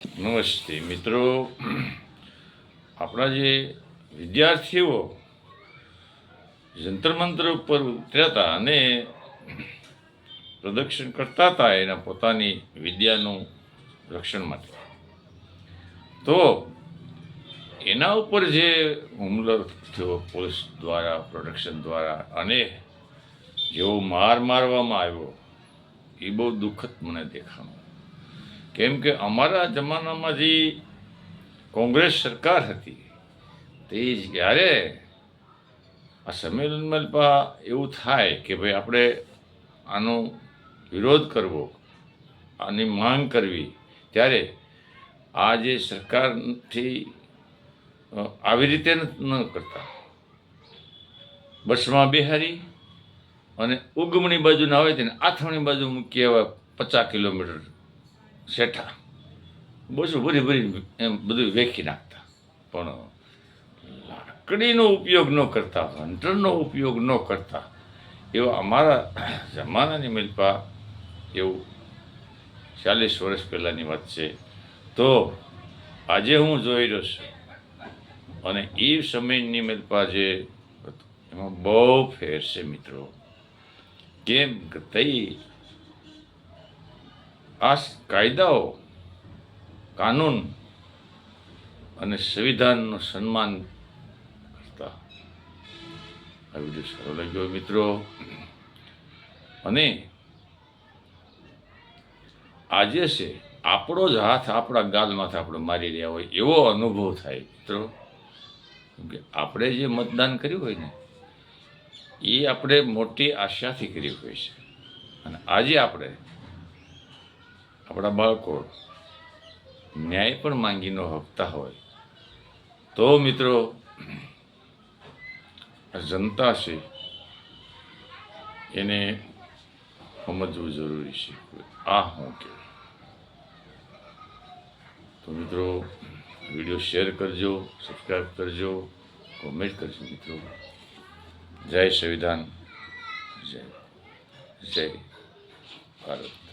નમસ્તે મિત્રો, આપણા જે વિદ્યાર્થીઓ જંતર મંતર ઉપર ઉતર્યા હતા અને પ્રદર્શન કરતા હતા એના પોતાની વિદ્યાનું રક્ષણ માટે, તો એના ઉપર જે હુમલો થયો પોલીસ દ્વારા, પ્રોડક્શન દ્વારા, અને જેવો માર મારવામાં આવ્યો એ બહુ દુઃખદ મને દેખાણું. કેમ કે અમારા જમાનામાં જે કોંગ્રેસ સરકાર હતી તે જ્યારે આ સંમેલનમાં એવું થાય કે ભાઈ આપણે આનો વિરોધ કરવો, આની માંગ કરવી, ત્યારે આ જે સરકારથી આવી રીતે ન કરતા, બસમાં બિહારી અને ઉગમણી બાજુ ના હોય તેને આથમણી બાજુ મૂકી એવા 50 કિલોમીટર શેઠા બસું ભરી એમ બધું વેખી નાખતા. પણ લાકડીનો ઉપયોગ ન કરતા, હંટરનો ઉપયોગ ન કરતા, એવા અમારા જમાનાની મિલપા એવું 40 વર્ષ પહેલાંની વાત છે. તો આજે હું જોઈ રહ્યો છું અને એ સમયની મિલપા જે એમાં બહુ ફેર છે મિત્રો. કેમ કે તઈ આ કાયદાઓ, કાનૂન અને સંવિધાનનું સન્માન કરતા. આ વિડીયો સારો લાગ્યો મિત્રો, અને આજે છે આપણો જ હાથ આપણા ગાલમાંથી આપણે મારી રહ્યા હોય એવો અનુભવ થાય મિત્રો. કે આપણે જે મતદાન કર્યું હોય ને એ આપણે મોટી આશાથી કર્યું હોય છે, અને આજે આપણે આપણા બાળકો ન્યાય પણ માંગી ન શકતા હોય તો મિત્રો આ જનતા છે એને સમજવું જરૂરી છે. આ હું કે તો મિત્રો વિડીયો શેર કરજો, સબસ્ક્રાઈબ કરજો, કોમેન્ટ કરજો મિત્રો. જય સંવિધાન, જય ભારત.